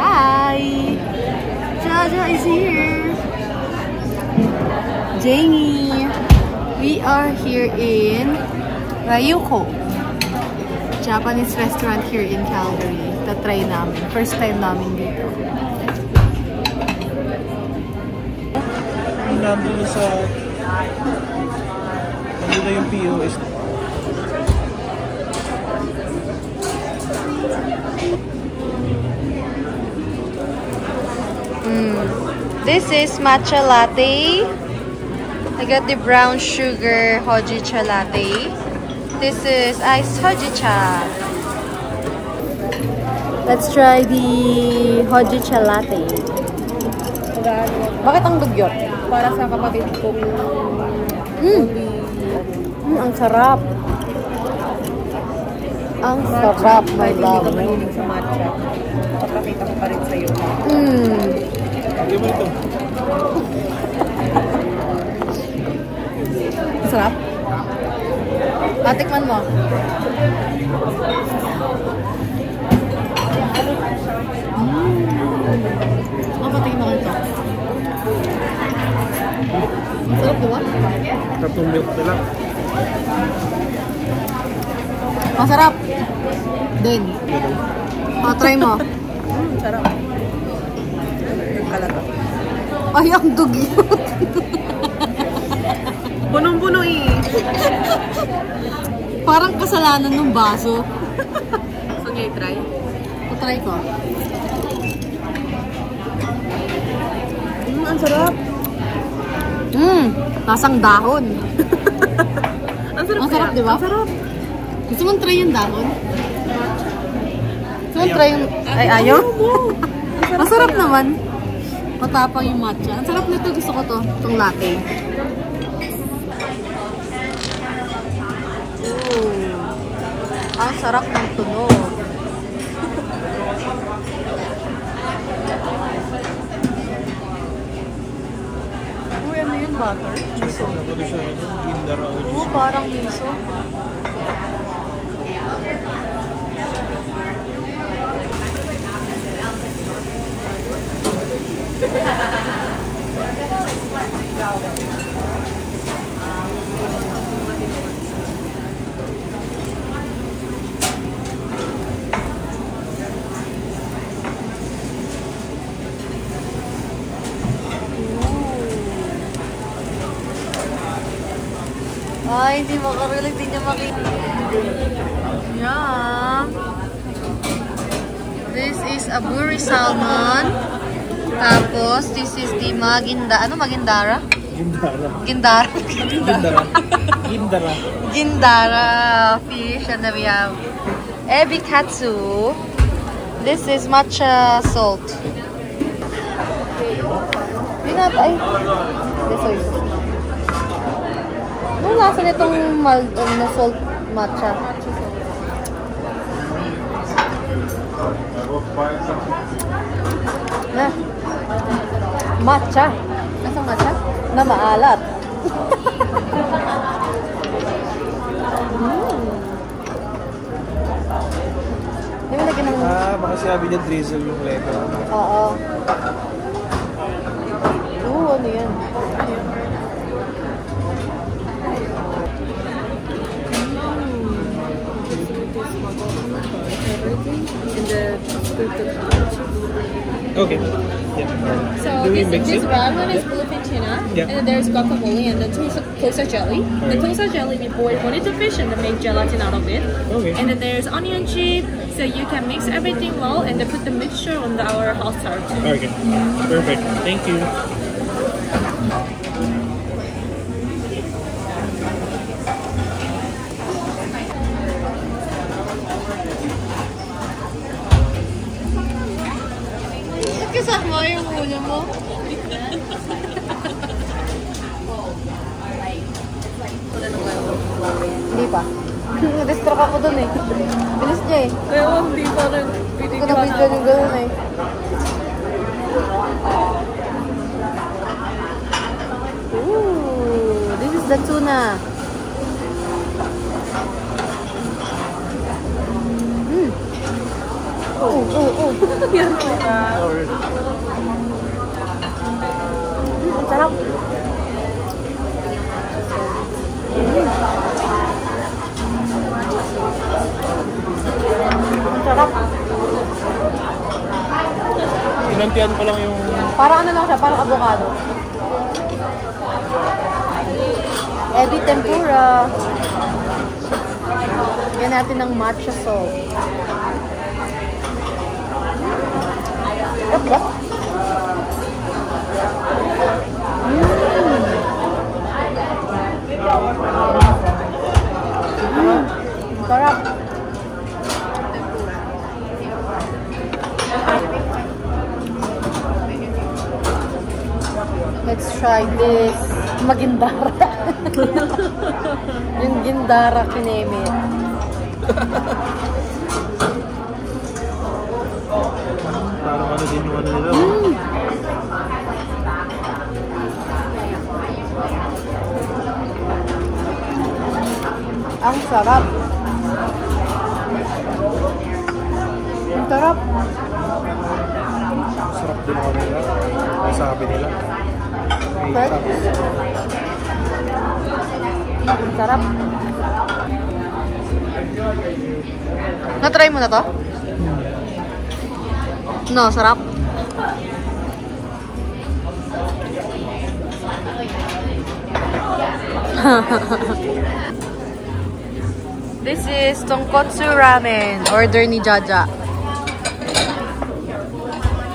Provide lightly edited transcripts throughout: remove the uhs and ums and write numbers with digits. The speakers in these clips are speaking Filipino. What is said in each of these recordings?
Hi! Jaja is here! Jamie! We are here in Ryuko, Japanese restaurant here in Calgary. Ta-try namin. First time namin dito. Nandun sa... Nandun na yung POS. This is matcha latte. I got the brown sugar hojicha latte. This is iced hojicha. Let's try the hojicha latte. Bakit ang dugyot? Para sa kapatid kong ang sarap. Ang sarap, my love. Hindi ka mahilig sa matcha. Papakita ko pa rin sa'yo. Hindi mo ito. Sarap. Patikman mo. Patikman mo ito. Sarap diba? Sarap ng milk nila. Masarap. Din. Try mo. Sarap. Kalata. Ay, ang dugyot. Punong-puno eh. Parang kasalanan ng baso. So, ngayon try? Try ko. Ang sarap. Lasang dahon. Ang sarap. Ang sarap, di ba? Ang sarap. Gusto mong try yung dahon? Gusto mong try yung... Ay, ayaw? Masarap naman. Matapang yung matcha. Ang sarap nito. Gusto ko to. Itong latte. Ang sarap ng tunog. Uy, ano yun? Butter? Miso. Nakulo siya. Gindara. Oo, parang miso. Ay, hindi makarelate. Hindi niya makita. Yum! This is aburi salmon. Tapos, this is the ano? Magindara? Gindara. Gindara. Gindara. Gindara. Gindara fish. And then we have ebi katsu. This is matcha salt. Ay. This is. Anong lasa nitong na salt matcha? Na. Matcha. Nasang matcha? Na maalat. Baka sabi niya drizzle yung letter. Oo. Ano yan? Okay. Yeah. So this ramen is bluefin tuna, Yeah. and then there's guacamole and then tosa jelly. The tosa jelly we put into fish and then make gelatin out of it. Okay. And then there's onion chip, so you can mix everything well and then put the mixture on our hot start. Okay. Perfect. Thank you. Kasama yung ulo mo. Hindi pa. Na-distract ako dun eh. Bilis niya eh. Kaya hindi pa rin. Hindi ko na-video yung gano'n eh. the tuna. Oh. Ang sarap. Ang sarap. Inantian ko lang yung... Parang ano lang siya, parang avocado. Ebi tempura. Yan natin ng matcha salt. Sarap. Sarap. Let's try this magindara. Yung gindara kinemit. Parang ano din yung ano nila. Ang sarap. Ang sarap. Sarap din ako nila. Ang sabi nila. Okay. Ang sarap. Na-try mo na to? No, sarap. This is Tonkotsu Ramen. Order ni Jaja.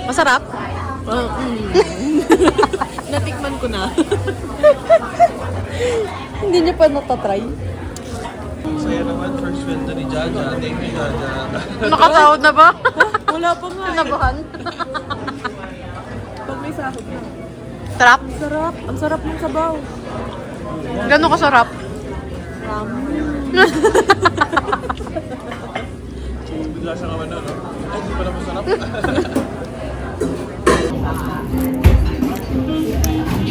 Masarap? Natikman ko na. Hindi niyo pa natatry? Saya naman, first sweldo ni Jaja. Thank you, Jaja. Nakasahod na ba? Wala pa nga. Nabahan? Pag may sahod na. Sarap? Sarap. Ang sarap ng sabaw. Gano'n kasarap? Bigla siya naman no? Ay, hindi pa na masarap.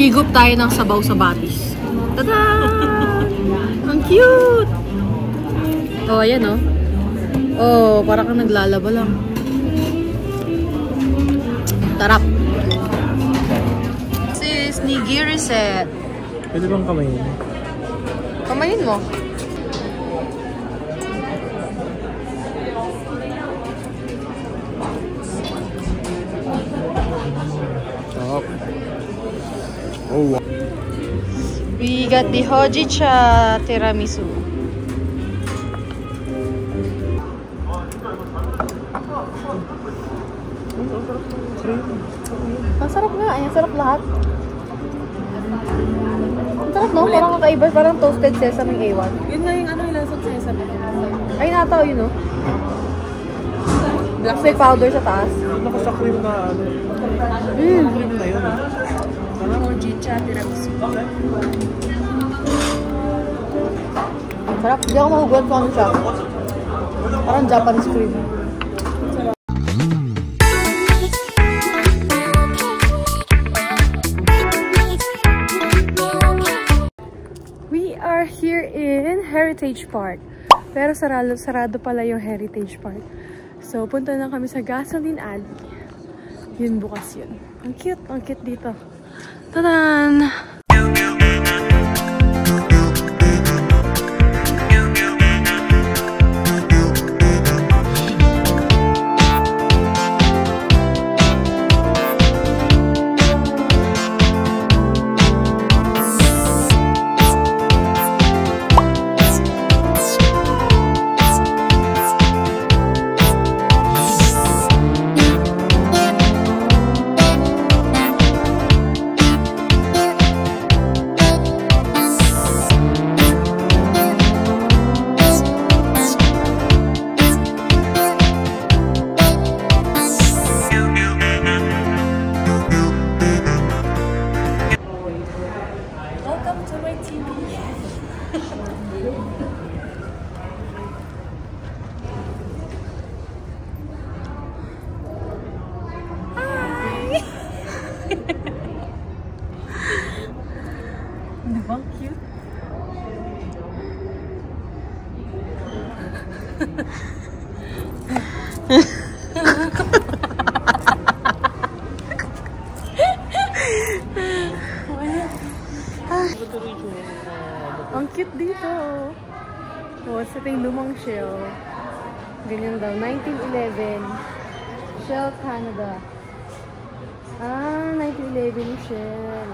Higup tayo ng sabaw sa batis. Tada! Ang cute! Oh, ayan oh. Oh, parang kang naglalaba lang. Tarap! This is nigiri set. Pwede bang kamayin? Kamayin mo. Sarap. Oh, wow. We got the Hojicha tiramisu. Ang sarap nga. Ang sarap lahat. Ang sarap no? Parang kakaiba. Parang toasted sesame A1. Yun nga yung ano yung lasang sesame. Ay, nataw yun no? Black may powder sa taas. Nakasa cream na ano. Cream na yun. Hojicha tiramisu. Sarap. Hindi ako mahugulat kung ano siya. Parang Japanese cream. We are here in Heritage Park. Pero sarado pala yung Heritage Park. So, punta na kami sa Gasoline Alley. Yun bukas yun. Ang cute dito. Tadan! Ang cute dito. Oh, ito yung lumang shell. Ganyan daw. 1911. Shell Canada. Ah, 1911 yung shell.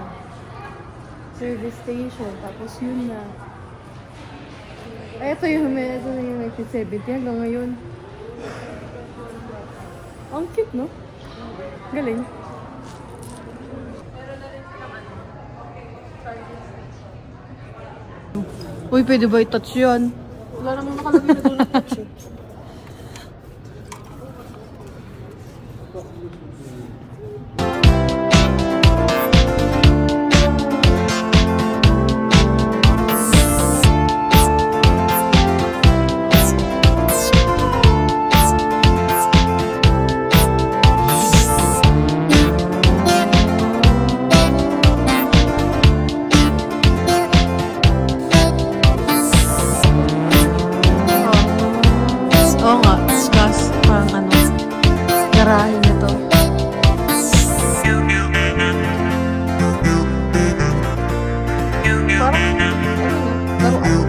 Service station. Tapos yun na. Ay, ito yung 1970 hanggang ngayon. Ang cute, no? Galing. Uy, pwede ba i-touch yan? Wala namang nakalagay na doon touch eh. Oo nga, discuss. Parang ano, garahe nito. Parang, laruan.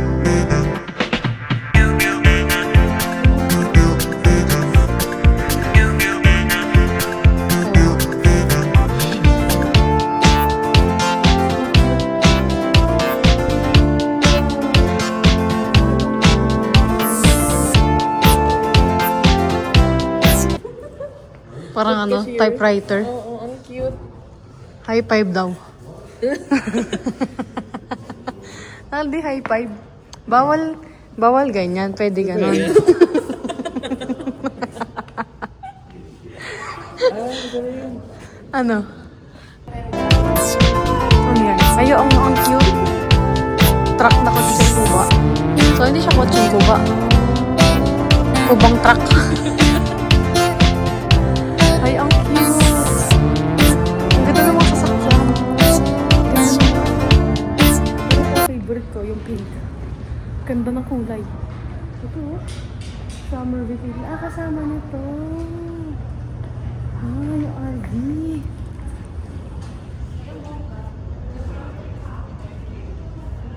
Parang ano, typewriter. Oo, ang cute. High five daw. Hindi high five. Bawal ganyan. Pwede ganon. Ano? Ano yan? Ayo, ang cute. Truck na kutsing kuba. So, hindi siya kutsing kuba. Kubang truck. Ay, ang cute. Ang ganda ng mga sasakyan. Ito favorite ko, yung pink. Ganda ng kulay. Ito, summer vacation. Ah, kasama nito. Ah, yung RV.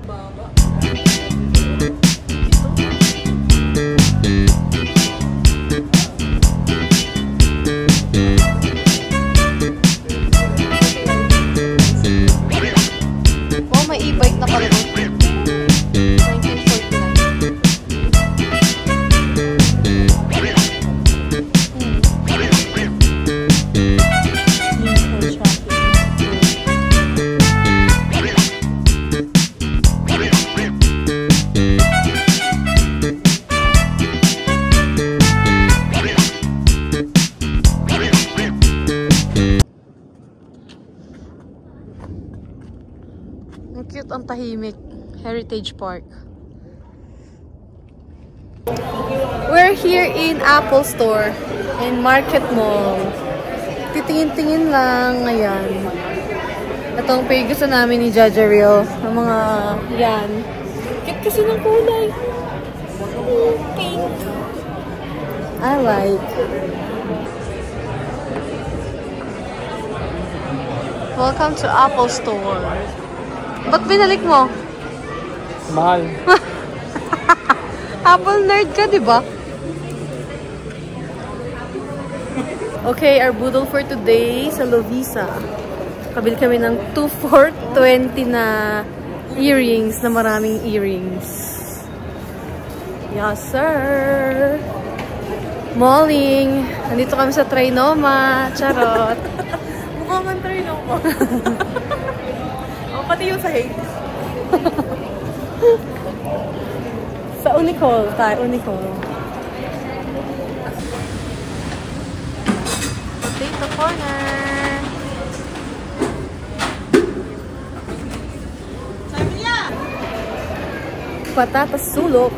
Baba. Wow, may e-bike na pala. 1949. Ang cute, ang tahimik. Heritage Park. We're here in Apple Store in Market Mall. Titingin-tingin lang. Ayan. Itong pay gusto namin ni Jaja Real. Ang mga yan. Cute kasi ng kulay. Pink. I like. Welcome to Apple Store. Ba't binalik mo? Mahal. Apple nerd ka, di ba? Okay, our budol for today sa Lovisa. Kabili kami ng 2 for 20 na earrings, na maraming earrings. Yes, sir! Malling! Nandito kami sa Trinoma. Charot! Mukhang ang train ako. Oh, pati yung sahig. Sa Unicol tayo, Unicol. Potato corner. Patatas sulok.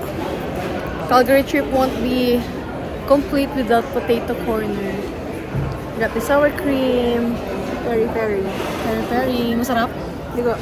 Calgary trip won't be complete without potato corner. Got the sour cream. Peri-peri. Peri-peri. Masarap? Di ko.